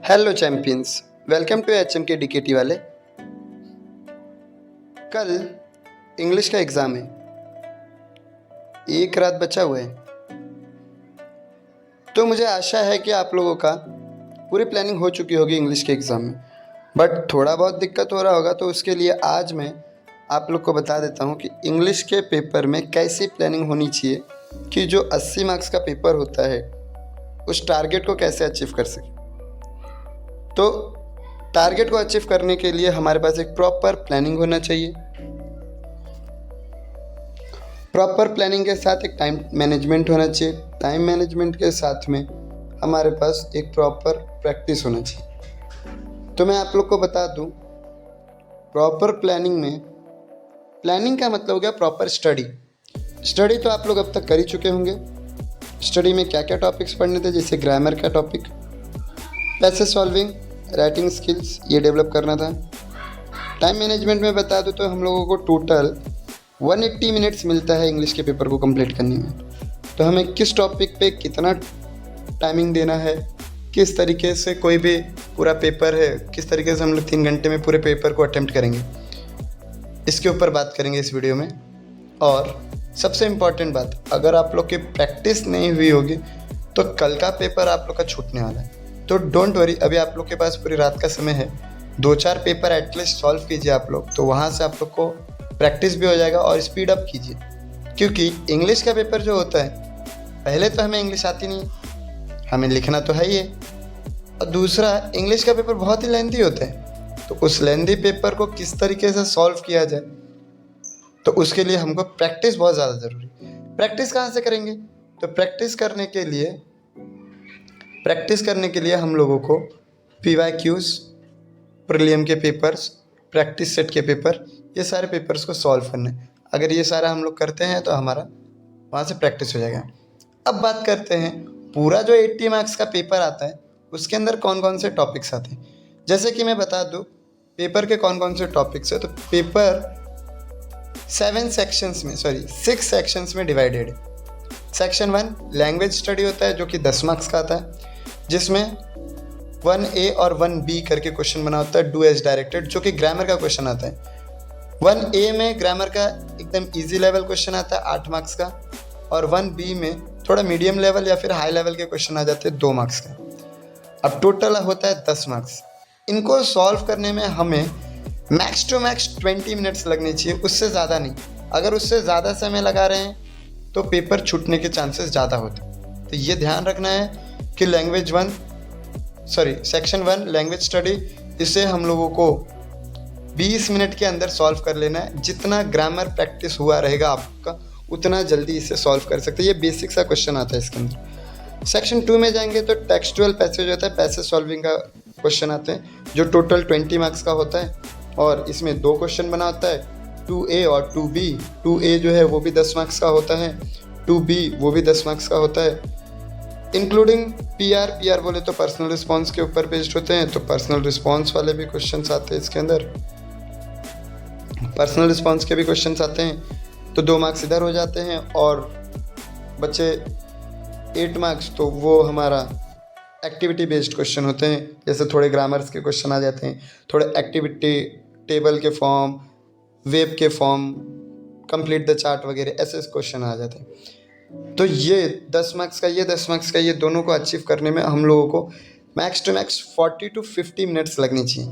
Hello champions, welcome to H M K DKT वाले। कल English का एग्ज़ाम है, एक रात बचा हुआ है, तो मुझे आशा है कि आप लोगों का पूरी प्लानिंग हो चुकी होगी इंग्लिश के एग्ज़ाम में। बट थोड़ा बहुत दिक्कत हो रहा होगा, तो उसके लिए आज मैं आप लोग को बता देता हूँ कि इंग्लिश के पेपर में कैसी प्लानिंग होनी चाहिए कि जो 80 मार्क्स का पेपर होता है उस टारगेट को कैसे अचीव कर सके। तो टारगेट को अचीव करने के लिए हमारे पास एक प्रॉपर प्लानिंग होना चाहिए। प्रॉपर प्लानिंग के साथ एक टाइम मैनेजमेंट होना चाहिए। टाइम मैनेजमेंट के साथ में हमारे पास एक प्रॉपर प्रैक्टिस होना चाहिए। तो मैं आप लोग को बता दूं, प्रॉपर प्लानिंग में प्लानिंग का मतलब हो गया प्रॉपर स्टडी। स्टडी तो आप लोग अब तक कर ही चुके होंगे। स्टडी में क्या क्या टॉपिक्स पढ़ने थे, जैसे ग्रामर का topic, passage solving, writing skills, ये डेवलप करना था। टाइम मैनेजमेंट में बता दूं तो हम लोगों को टोटल 180 मिनट्स मिलता है इंग्लिश के पेपर को कंप्लीट करने में। तो हमें किस टॉपिक पे कितना टाइमिंग देना है, किस तरीके से कोई भी पूरा पेपर है, किस तरीके से हम लोग 3 घंटे में पूरे पेपर को अटेम्प्ट करेंगे, इसके ऊपर बात करेंगे इस वीडियो में। और सबसे इम्पॉर्टेंट बात, अगर आप लोग की प्रैक्टिस नहीं हुई होगी तो कल का पेपर आप लोग का छूटने वाला है। तो डोंट वरी, अभी आप लोग के पास पूरी रात का समय है। 2-4 पेपर एटलीस्ट सॉल्व कीजिए आप लोग, तो वहाँ से आप लोग को प्रैक्टिस भी हो जाएगा और स्पीड अप कीजिए। क्योंकि इंग्लिश का पेपर जो होता है, पहले तो हमें इंग्लिश आती नहीं है, हमें लिखना तो है ही है, और दूसरा इंग्लिश का पेपर बहुत ही लेंथी होता है। तो उस लेंथी पेपर को किस तरीके से सॉल्व किया जाए, तो उसके लिए हमको प्रैक्टिस बहुत ज़्यादा ज़रूरी है। प्रैक्टिस कहाँ से करेंगे? तो प्रैक्टिस करने के लिए हम लोगों को PYQs, प्रीलिम के पेपर्स, प्रैक्टिस सेट के पेपर, ये सारे पेपर्स को सॉल्व करना है। अगर ये सारा हम लोग करते हैं तो हमारा वहाँ से प्रैक्टिस हो जाएगा। अब बात करते हैं, पूरा जो 80 मार्क्स का पेपर आता है उसके अंदर कौन कौन से टॉपिक्स आते हैं। जैसे कि मैं बता दूँ पेपर के कौन कौन से टॉपिक्स है, तो पेपर 6 सेक्शंस में डिवाइडेड है। सेक्शन 1 लैंग्वेज स्टडी होता है, जो कि 10 मार्क्स का आता है, जिसमें 1A और 1B करके क्वेश्चन बना होता है, डू एज डायरेक्टेड, जो कि ग्रामर का क्वेश्चन आता है। 1A में ग्रामर का एकदम इजी लेवल क्वेश्चन आता है 8 मार्क्स का, और 1B में थोड़ा मीडियम लेवल या फिर हाई लेवल के क्वेश्चन आ जाते हैं 2 मार्क्स का। अब टोटल होता है 10 मार्क्स। इनको सॉल्व करने में हमें मैक्स टू मैक्स 20 मिनट्स लगने चाहिए, उससे ज़्यादा नहीं। अगर उससे ज़्यादा समय लगा रहे हैं तो पेपर छूटने के चांसेस ज़्यादा होते हैं। तो ये ध्यान रखना है कि सेक्शन 1 लैंग्वेज स्टडी, इसे हम लोगों को 20 मिनट के अंदर सॉल्व कर लेना है। जितना ग्रामर प्रैक्टिस हुआ रहेगा आपका, उतना जल्दी इसे सॉल्व कर सकते हैं। ये बेसिक सा क्वेश्चन आता है इसके अंदर। सेक्शन 2 में जाएंगे तो टेक्सचुअल पैसेज होता है, पैसेज सॉल्विंग का क्वेश्चन आते हैं, जो टोटल 20 मार्क्स का होता है, और इसमें 2 क्वेश्चन बना होता है, 2A और 2B। 2A जो है वो भी 10 मार्क्स का होता है, 2B वो भी 10 मार्क्स का होता है, इंक्लूडिंग PR बोले तो पर्सनल रिस्पॉन्स के ऊपर बेस्ड होते हैं। तो पर्सनल रिस्पॉन्स वाले भी क्वेश्चंस आते हैं इसके अंदर, पर्सनल रिस्पॉन्स के भी क्वेश्चंस आते हैं। तो 2 मार्क्स इधर हो जाते हैं और बचे 8 मार्क्स, तो वो हमारा एक्टिविटी बेस्ड क्वेश्चन होते हैं। जैसे थोड़े ग्रामर्स के क्वेश्चन आ जाते हैं, थोड़े एक्टिविटी टेबल के फॉर्म, वेब के फॉर्म, कंप्लीट द चार्ट वगैरह, ऐसे क्वेश्चन आ जाते हैं। तो ये 10 मार्क्स का, ये 10 मार्क्स का, ये दोनों को अचीव करने में हम लोगों को max to max 40 to 50 minutes लगनी चाहिए।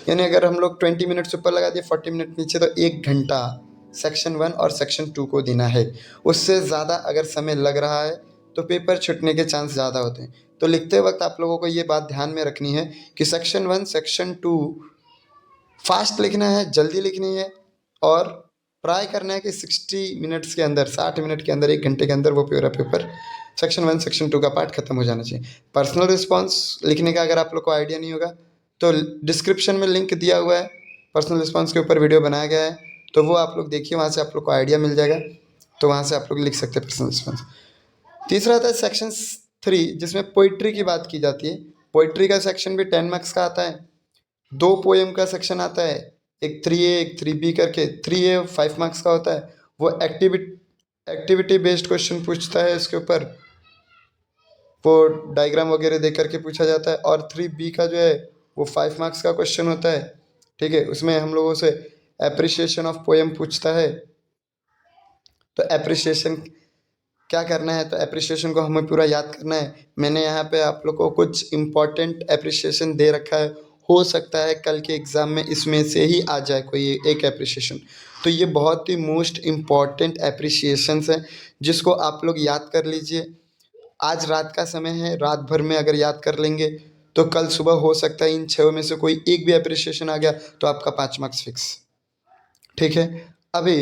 यानी अगर हम लोग 20 मिनट्स ऊपर लगा दिए, 40 मिनट नीचे, तो 1 घंटा सेक्शन 1 और सेक्शन 2 को देना है। उससे ज़्यादा अगर समय लग रहा है तो पेपर छूटने के चांस ज़्यादा होते हैं। तो लिखते वक्त आप लोगों को ये बात ध्यान में रखनी है कि सेक्शन 1 सेक्शन 2 फास्ट लिखना है, जल्दी लिखनी है, और ट्राई करना है कि 60 मिनट्स के अंदर, 60 मिनट के अंदर, 1 घंटे के अंदर वो पूरा पेपर सेक्शन 1 सेक्शन 2 का पार्ट खत्म हो जाना चाहिए। पर्सनल रिस्पॉन्स लिखने का अगर आप लोग को आइडिया नहीं होगा तो डिस्क्रिप्शन में लिंक दिया हुआ है, पर्सनल रिस्पॉन्स के ऊपर वीडियो बनाया गया है, तो वो आप लोग देखिए, वहाँ से आप लोग को आइडिया मिल जाएगा। तो वहाँ से आप लोग लिख सकते हैं पर्सनल रिस्पॉन्स। तीसरा आता है सेक्शन 3, जिसमें पोइट्री की बात की जाती है। पोइट्री का सेक्शन भी 10 मार्क्स का आता है। 2 पोएम का सेक्शन आता है, एक 3A एक 3B करके। 3A 5 मार्क्स का होता है, वो एक्टिविटी बेस्ड क्वेश्चन पूछता है इसके ऊपर। वो डायग्राम वगैरह देख करके पूछा जाता है। और 3B का जो है वो 5 मार्क्स का क्वेश्चन होता है, ठीक है। उसमें हम लोगों से एप्रिसिएशन ऑफ पोएम पूछता है। तो एप्रिसिएशन क्या करना है, तो एप्रिसिएशन को हमें पूरा याद करना है। मैंने यहाँ पे आप लोग को कुछ इम्पॉर्टेंट एप्रिसिएशन दे रखा है, हो सकता है कल के एग्ज़ाम में इसमें से ही आ जाए कोई एक एप्रिसिएशन। तो ये बहुत ही मोस्ट इम्पॉर्टेंट एप्रिसिएशंस हैं जिसको आप लोग याद कर लीजिए। आज रात का समय है, रात भर में अगर याद कर लेंगे तो कल सुबह हो सकता है इन 6 में से कोई एक भी एप्रिसिएशन आ गया तो आपका 5 मार्क्स फिक्स, ठीक है। अभी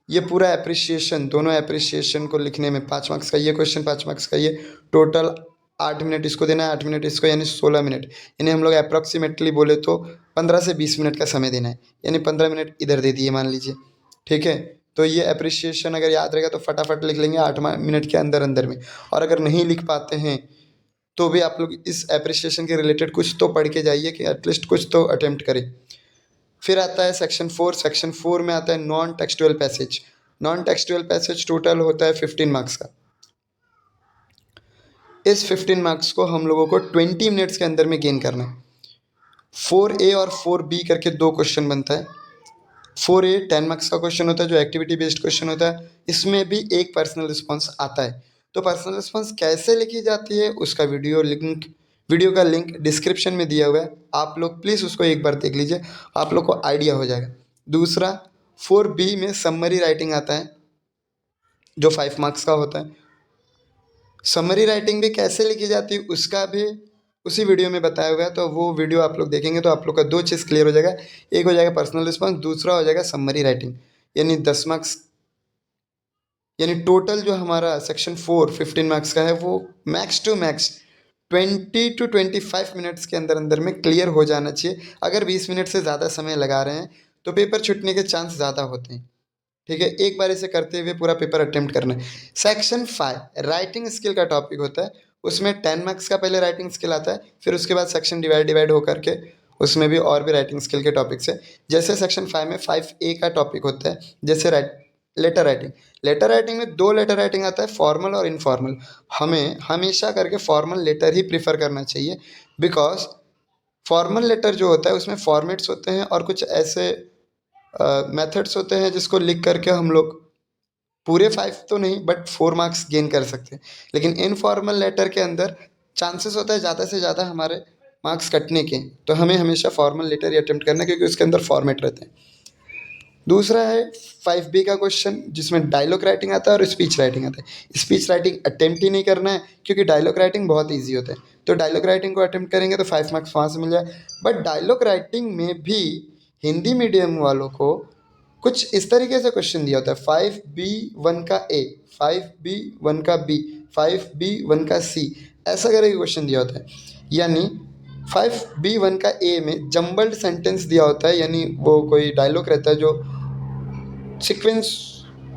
ये पूरा एप्रिसिएशन, दोनों एप्रिसिएशन को लिखने में 5 मार्क्स का ये क्वेश्चन, 5 मार्क्स का ये, टोटल 8 मिनट इसको देना है, 8 मिनट इसको, यानी 16 मिनट। यानी हम लोग अप्रॉक्सीमेटली बोले तो 15 से 20 मिनट का समय देना है, यानी 15 मिनट इधर दे दिए मान लीजिए, ठीक है। तो ये एप्रिसिएशन अगर याद रहेगा तो फटाफट लिख लेंगे 8 मिनट के अंदर अंदर में। और अगर नहीं लिख पाते हैं तो भी आप लोग इस एप्रिसिएशन के रिलेटेड कुछ तो पढ़ के जाइए कि एटलीस्ट कुछ तो अटेम्प्ट करें। फिर आता है सेक्शन 4। सेक्शन 4 में आता है non textual passage. Non textual passage total होता है 15 मार्क्स का। इस 15 मार्क्स को हम लोगों को 20 मिनट्स के अंदर में गेन करना है। 4A और 4B करके दो क्वेश्चन बनता है। 4A 10 मार्क्स का क्वेश्चन होता है जो एक्टिविटी बेस्ड क्वेश्चन होता है। इसमें भी एक पर्सनल रिस्पॉन्स आता है। तो पर्सनल रिस्पॉन्स कैसे लिखी जाती है उसका वीडियो का लिंक डिस्क्रिप्शन में दिया हुआ है, आप लोग प्लीज़ उसको एक बार देख लीजिए, आप लोग को आइडिया हो जाएगा। दूसरा 4B में समरी राइटिंग आता है जो 5 मार्क्स का होता है। समरी राइटिंग भी कैसे लिखी जाती है उसका भी उसी वीडियो में बताया हुआ है, तो वो वीडियो आप लोग देखेंगे तो आप लोग का दो चीज़ क्लियर हो जाएगा। एक हो जाएगा पर्सनल रिस्पॉन्स, दूसरा हो जाएगा समरी राइटिंग। यानी 10 मार्क्स, यानी टोटल जो हमारा सेक्शन 4 15 मार्क्स का है वो max to max 20 to 25 minutes के अंदर अंदर में क्लियर हो जाना चाहिए। अगर 20 मिनट से ज़्यादा समय लगा रहे हैं तो पेपर छूटने के चांस ज़्यादा होते हैं, ठीक है। एक बार इसे करते हुए पूरा पेपर अटेम्प्ट करना है। सेक्शन 5 राइटिंग स्किल का टॉपिक होता है। उसमें 10 मार्क्स का पहले राइटिंग स्किल आता है, फिर उसके बाद सेक्शन डिवाइड होकर के उसमें भी और भी राइटिंग स्किल के टॉपिक्स है। जैसे सेक्शन 5 में 5A का टॉपिक होता है जैसे लेटर राइटिंग। लेटर राइटिंग में दो लेटर राइटिंग आता है, फॉर्मल और इनफॉर्मल। हमें हमेशा करके फॉर्मल लेटर ही प्रीफर करना चाहिए, बिकॉज फॉर्मल लेटर जो होता है उसमें फॉर्मेट्स होते हैं और कुछ ऐसे मेथड्स होते हैं जिसको लिख करके हम लोग पूरे 5 तो नहीं बट 4 मार्क्स गेन कर सकते हैं। लेकिन इनफॉर्मल लेटर के अंदर चांसेस होता है ज़्यादा से ज़्यादा हमारे मार्क्स कटने के, तो हमें हमेशा फॉर्मल लेटर ही अटेम्प्ट करना है क्योंकि उसके अंदर फॉर्मेट रहते हैं। दूसरा है 5B का क्वेश्चन जिसमें डायलॉग राइटिंग आता है और स्पीच राइटिंग आता है। स्पीच राइटिंग अटेम्प्ट ही नहीं करना है क्योंकि डायलॉग राइटिंग बहुत ईजी होता है, तो डायलॉग राइटिंग को अटेम्प्ट करेंगे तो 5 मार्क्स वहाँ से मिल जाए। बट डायलॉग राइटिंग में भी हिंदी मीडियम वालों को कुछ इस तरीके से क्वेश्चन दिया होता है 5B1 का A, 5B1 का B, 5B1 का C, ऐसा करके क्वेश्चन दिया होता है। यानी 5B1 का A में जम्बल्ड सेंटेंस दिया होता है, यानी वो कोई डायलॉग रहता है जो सीक्वेंस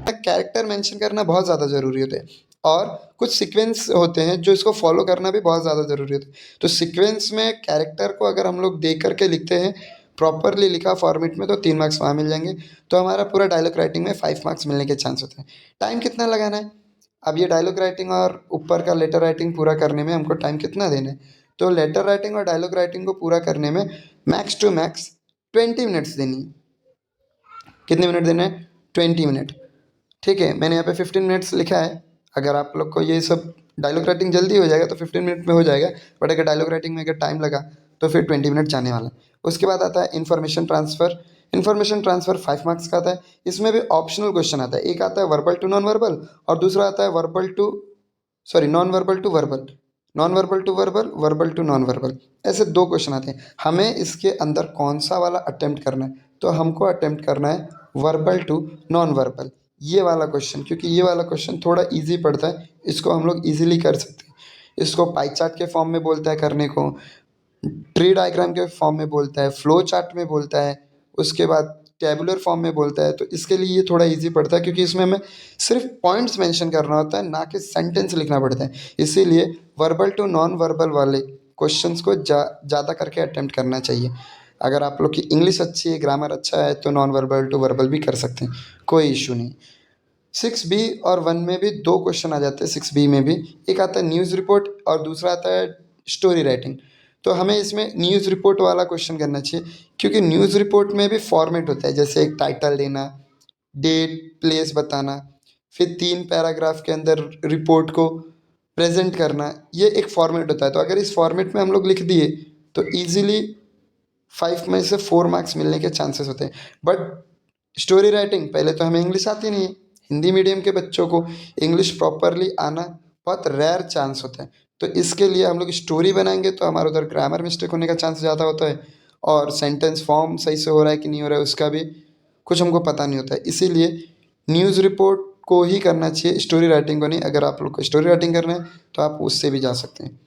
कैरेक्टर मेंशन करना बहुत ज़्यादा ज़रूरी होता है और कुछ सीक्वेंस होते हैं जो इसको फॉलो करना भी बहुत ज़्यादा ज़रूरी होता है। तो सीक्वेंस में कैरेक्टर को अगर हम लोग देख करके लिखते हैं प्रॉपरली लिखा फॉर्मेट में तो 3 मार्क्स वहाँ मिल जाएंगे। तो हमारा पूरा डायलॉग राइटिंग में 5 मार्क्स मिलने के चांस होते हैं। टाइम कितना लगाना है, अब ये डायलॉग राइटिंग और ऊपर का लेटर राइटिंग पूरा करने में हमको टाइम कितना देना है, तो लेटर राइटिंग और डायलॉग राइटिंग को पूरा करने में मैक्स टू मैक्स 20 मिनट्स देनी है। कितने मिनट देना है, 20 मिनट, ठीक है। मैंने यहाँ पे 15 मिनट्स लिखा है। अगर आप लोग को ये सब डायलॉग राइटिंग जल्दी हो जाएगा तो 15 मिनट में हो जाएगा, बट अगर डायलॉग राइटिंग में अगर टाइम लगा तो फिर 20 मिनट जाने वाला है। उसके बाद आता है information transfer. Information transfer 5 marks का आता है। इसमें भी ऑप्शनल क्वेश्चन आता है, एक आता है वर्बल टू नॉन वर्बल और दूसरा आता है non verbal to verbal, non verbal to verbal, verbal to non verbal, ऐसे दो क्वेश्चन आते हैं। हमें इसके अंदर कौन सा वाला अटेम्प्ट करना है, तो हमको अटेम्प्ट करना है वर्बल टू नॉन वर्बल, ये वाला क्वेश्चन, क्योंकि ये वाला क्वेश्चन थोड़ा इजी पड़ता है, इसको हम लोग इजीली कर सकते हैं। इसको पाई चार्ट के फॉर्म में बोलता है करने को, ट्री डायग्राम के फॉर्म में बोलता है, फ्लो चार्ट में बोलता है, उसके बाद टेबुलर फॉर्म में बोलता है। तो इसके लिए ये थोड़ा इजी पड़ता है क्योंकि इसमें हमें सिर्फ पॉइंट्स मेंशन करना होता है, ना कि सेंटेंस लिखना पड़ता है। इसीलिए वर्बल टू नॉन वर्बल वाले क्वेश्चंस को ज़्यादा करके अटेम्प्ट करना चाहिए। अगर आप लोग की इंग्लिश अच्छी है, ग्रामर अच्छा है, तो नॉन वर्बल टू वर्बल भी कर सकते हैं, कोई इशू नहीं। 6B और 1 में भी दो क्वेश्चन आ जाते हैं। 6B में भी एक आता है न्यूज़ रिपोर्ट और दूसरा आता है स्टोरी राइटिंग। तो हमें इसमें न्यूज़ रिपोर्ट वाला क्वेश्चन करना चाहिए, क्योंकि न्यूज़ रिपोर्ट में भी फॉर्मेट होता है, जैसे एक टाइटल देना, डेट प्लेस बताना, फिर 3 पैराग्राफ के अंदर रिपोर्ट को प्रेजेंट करना, ये एक फॉर्मेट होता है। तो अगर इस फॉर्मेट में हम लोग लिख दिए तो ईजिली 5 में से 4 मार्क्स मिलने के चांसेस होते हैं। बट स्टोरी राइटिंग, पहले तो हमें इंग्लिश आती नहीं है, हिंदी मीडियम के बच्चों को इंग्लिश प्रॉपरली आना बहुत रेयर चांस होता है। तो इसके लिए हम लोग स्टोरी बनाएंगे तो हमारा उधर ग्रामर मिस्टेक होने का चांस ज़्यादा होता है, और सेंटेंस फॉर्म सही से हो रहा है कि नहीं हो रहा है उसका भी कुछ हमको पता नहीं होता है। इसीलिए न्यूज़ रिपोर्ट को ही करना चाहिए, स्टोरी राइटिंग को नहीं। अगर आप लोग को स्टोरी राइटिंग करना है तो आप उससे भी जा सकते हैं।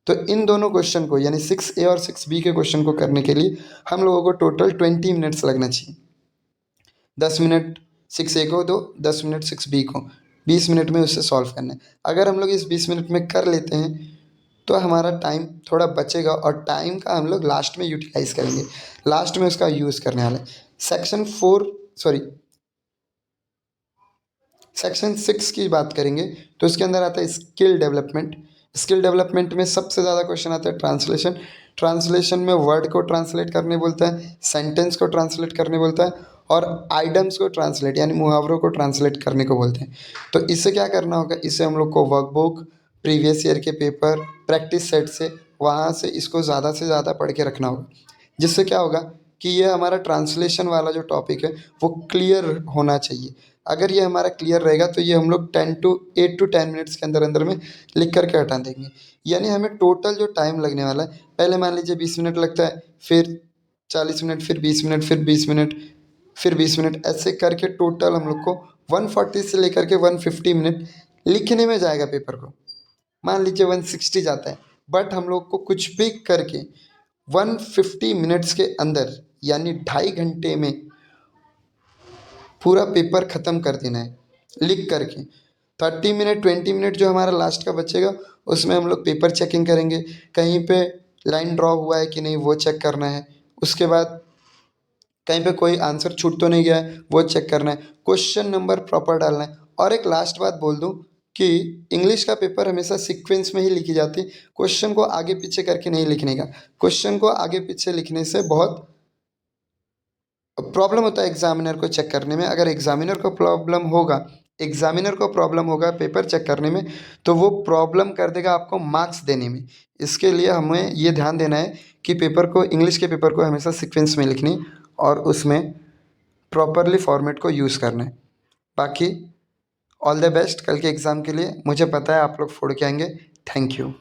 तो इन दोनों क्वेश्चन को, यानी 6A और 6B के क्वेश्चन को करने के लिए हम लोगों को टोटल 20 मिनट्स लगना चाहिए। 10 मिनट 6A को दो, 10 मिनट 6B को, 20 मिनट में उससे सॉल्व करना है। अगर हम लोग इस 20 मिनट में कर लेते हैं तो हमारा टाइम थोड़ा बचेगा, और टाइम का हम लोग लास्ट में यूटिलाइज करेंगे, लास्ट में उसका यूज़ करने वाले। सेक्शन 6 की बात करेंगे तो इसके अंदर आता है स्किल डेवलपमेंट। स्किल डेवलपमेंट में सबसे ज़्यादा क्वेश्चन आता है ट्रांसलेशन। ट्रांसलेशन में वर्ड को ट्रांसलेट करने बोलता है, सेंटेंस को ट्रांसलेट करने बोलता है, और आइटम्स को ट्रांसलेट यानी मुहावरों को ट्रांसलेट करने को बोलते हैं। तो इससे क्या करना होगा, इससे हम लोग को वर्कबुक, प्रीवियस ईयर के पेपर, प्रैक्टिस सेट से वहाँ से इसको ज़्यादा से ज़्यादा पढ़ के रखना होगा, जिससे क्या होगा कि ये हमारा ट्रांसलेशन वाला जो टॉपिक है वो क्लियर होना चाहिए। अगर ये हमारा क्लियर रहेगा तो ये हम लोग 8 to 10 मिनट्स के अंदर अंदर में लिख करके हटा देंगे। यानी हमें टोटल जो टाइम लगने वाला है, पहले मान लीजिए 20 मिनट लगता है, फिर 40 मिनट, फिर 20 मिनट, फिर 20 मिनट, फिर 20 मिनट, ऐसे करके टोटल हम लोग को 140 से लेकर के 150 मिनट लिखने में जाएगा पेपर को। मान लीजिए 160 जाता है, बट हम लोग को कुछ भी करके 150 मिनट्स के अंदर, यानी 2.5 घंटे में पूरा पेपर ख़त्म कर देना है लिख करके। 30 मिनट 20 मिनट जो हमारा लास्ट का बचेगा उसमें हम लोग पेपर चेकिंग करेंगे, कहीं पे लाइन ड्रॉ हुआ है कि नहीं वो चेक करना है। उसके बाद कहीं पे कोई आंसर छूट तो नहीं गया है वो चेक करना है, क्वेश्चन नंबर प्रॉपर डालना है। और एक लास्ट बात बोल दूं कि इंग्लिश का पेपर हमेशा सीक्वेंस में ही लिखी जाती है, क्वेश्चन को आगे पीछे करके नहीं लिखने का। क्वेश्चन को आगे पीछे लिखने से बहुत प्रॉब्लम होता है एग्जामिनर को चेक करने में। अगर एग्जामिनर को प्रॉब्लम होगा पेपर चेक करने में, तो वो प्रॉब्लम कर देगा आपको मार्क्स देने में। इसके लिए हमें ये ध्यान देना है कि पेपर को, इंग्लिश के पेपर को हमेशा सीक्वेंस में लिखनी और उसमें प्रॉपरली फॉर्मेट को यूज़ करना है। बाकी ऑल द बेस्ट कल के एग्ज़ाम के लिए। मुझे पता है आप लोग फोड़ के आएंगे। Thank you.